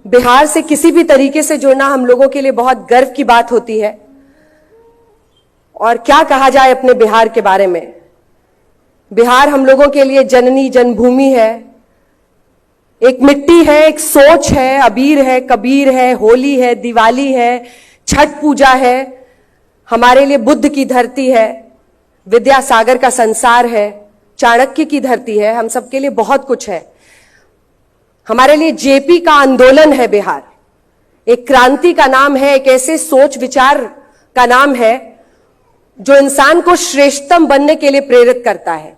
बिहार से किसी भी तरीके से जुड़ना हम लोगों के लिए बहुत गर्व की बात होती है। और क्या कहा जाए अपने बिहार के बारे में। बिहार हम लोगों के लिए जननी जन्मभूमि है, एक मिट्टी है, एक सोच है, अबीर है, कबीर है, होली है, दिवाली है, छठ पूजा है, हमारे लिए बुद्ध की धरती है, विद्यासागर का संसार है, चाणक्य की धरती है, हम सबके लिए बहुत कुछ है। हमारे लिए जेपी का आंदोलन है बिहार, एक क्रांति का नाम है, एक ऐसे सोच विचार का नाम है जो इंसान को श्रेष्ठतम बनने के लिए प्रेरित करता है।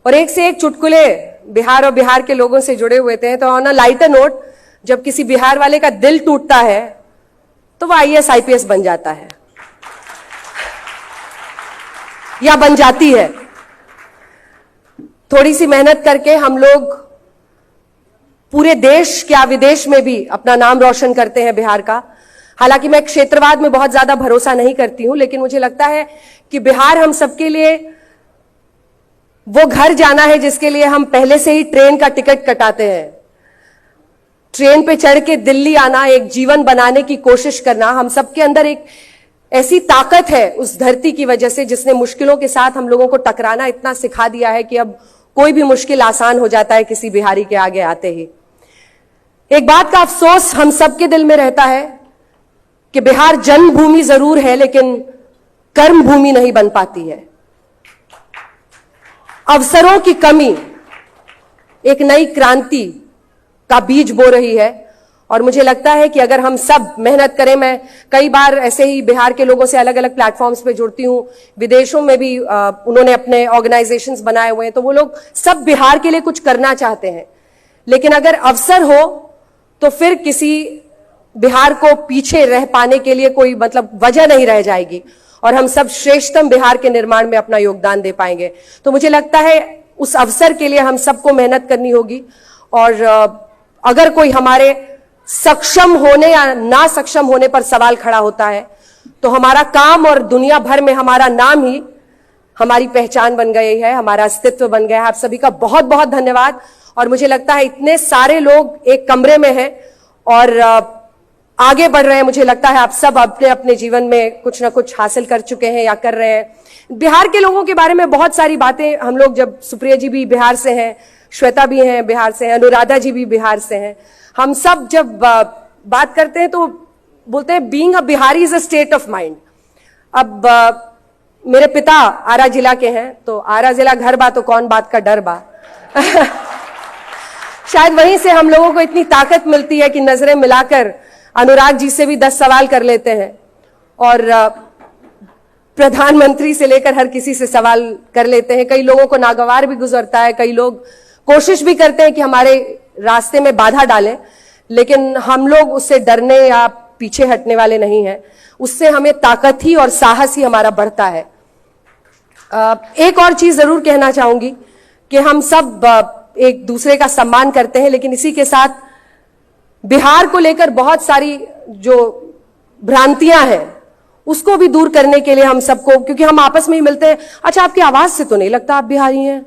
और एक से एक चुटकुले बिहार और बिहार के लोगों से जुड़े हुए थे। तो ऑन अ लाइटर नोट, जब किसी बिहार वाले का दिल टूटता है तो वह आईएएस आईपीएस बन जाता है या बन जाती है। थोड़ी सी मेहनत करके हम लोग पूरे देश क्या विदेश में भी अपना नाम रोशन करते हैं बिहार का। हालांकि मैं क्षेत्रवाद में बहुत ज्यादा भरोसा नहीं करती हूं, लेकिन मुझे लगता है कि बिहार हम सबके लिए वो घर जाना है जिसके लिए हम पहले से ही ट्रेन का टिकट कटाते हैं। ट्रेन पे चढ़ के दिल्ली आना, एक जीवन बनाने की कोशिश करना, हम सबके अंदर एक ऐसी ताकत है उस धरती की वजह से जिसने मुश्किलों के साथ हम लोगों को टकराना इतना सिखा दिया है कि अब कोई भी मुश्किल आसान हो जाता है किसी बिहारी के आगे आते ही। एक बात का अफसोस हम सबके दिल में रहता है कि बिहार जन्मभूमि जरूर है लेकिन कर्म भूमि नहीं बन पाती है। अवसरों की कमी एक नई क्रांति का बीज बो रही है और मुझे लगता है कि अगर हम सब मेहनत करें, मैं कई बार ऐसे ही बिहार के लोगों से अलग अलग प्लेटफॉर्म्स पे जुड़ती हूं, विदेशों में भी उन्होंने अपने ऑर्गेनाइजेशंस बनाए हुए हैं, तो वो लोग सब बिहार के लिए कुछ करना चाहते हैं। लेकिन अगर अवसर हो तो फिर किसी बिहार को पीछे रह पाने के लिए कोई वजह नहीं रह जाएगी और हम सब श्रेष्ठतम बिहार के निर्माण में अपना योगदान दे पाएंगे। तो मुझे लगता है उस अवसर के लिए हम सबको मेहनत करनी होगी और अगर कोई हमारे सक्षम होने या ना सक्षम होने पर सवाल खड़ा होता है तो हमारा काम और दुनिया भर में हमारा नाम ही हमारी पहचान बन गई है, हमारा अस्तित्व बन गया है। आप सभी का बहुत बहुत धन्यवाद। और मुझे लगता है इतने सारे लोग एक कमरे में हैं और आगे बढ़ रहे हैं। मुझे लगता है आप सब अपने अपने जीवन में कुछ ना कुछ हासिल कर चुके हैं या कर रहे हैं। बिहार के लोगों के बारे में बहुत सारी बातें हम लोग, जब सुप्रिया जी भी बिहार से हैं, श्वेता भी हैं बिहार से हैं, अनुराधा जी भी बिहार से हैं, हम सब जब बात करते हैं तो बोलते हैं being a Bihari is a state of mind. अब मेरे पिता आरा जिला के हैं, तो आरा जिला घर बा तो कौन बात का डर बा शायद वहीं से हम लोगों को इतनी ताकत मिलती है कि नजरें मिलाकर अनुराग जी से भी 10 सवाल कर लेते हैं और प्रधानमंत्री से लेकर हर किसी से सवाल कर लेते हैं। कई लोगों को नागवार भी गुजरता है, कई लोग कोशिश भी करते हैं कि हमारे रास्ते में बाधा डालें, लेकिन हम लोग उससे डरने या पीछे हटने वाले नहीं हैं। उससे हमें ताकत ही और साहस ही हमारा बढ़ता है। एक और चीज जरूर कहना चाहूंगी कि हम सब एक दूसरे का सम्मान करते हैं, लेकिन इसी के साथ बिहार को लेकर बहुत सारी जो भ्रांतियां हैं उसको भी दूर करने के लिए हम सबको, क्योंकि हम आपस में ही मिलते हैं, अच्छा आपकी आवाज से तो नहीं लगता आप बिहारी हैं,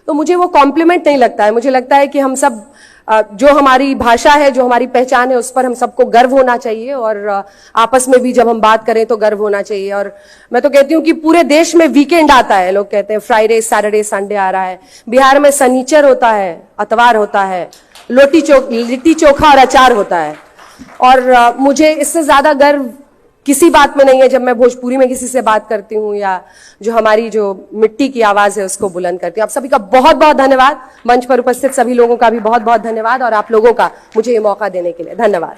तो मुझे वो कॉम्प्लीमेंट नहीं लगता है। मुझे लगता है कि हम सब जो हमारी भाषा है, जो हमारी पहचान है, उस पर हम सबको गर्व होना चाहिए और आपस में भी जब हम बात करें तो गर्व होना चाहिए। और मैं तो कहती हूँ कि पूरे देश में वीकेंड आता है, लोग कहते हैं फ्राइडे सैटरडे संडे आ रहा है, बिहार में शनिचर होता है, अतवार होता है, लिट्टी चोखा और अचार होता है। और मुझे इससे ज्यादा गर्व किसी बात में नहीं है जब मैं भोजपुरी में किसी से बात करती हूँ या जो हमारी जो मिट्टी की आवाज है उसको बुलंद करती हूँ। आप सभी का बहुत बहुत धन्यवाद। मंच पर उपस्थित सभी लोगों का भी बहुत बहुत धन्यवाद और आप लोगों का मुझे ये मौका देने के लिए धन्यवाद।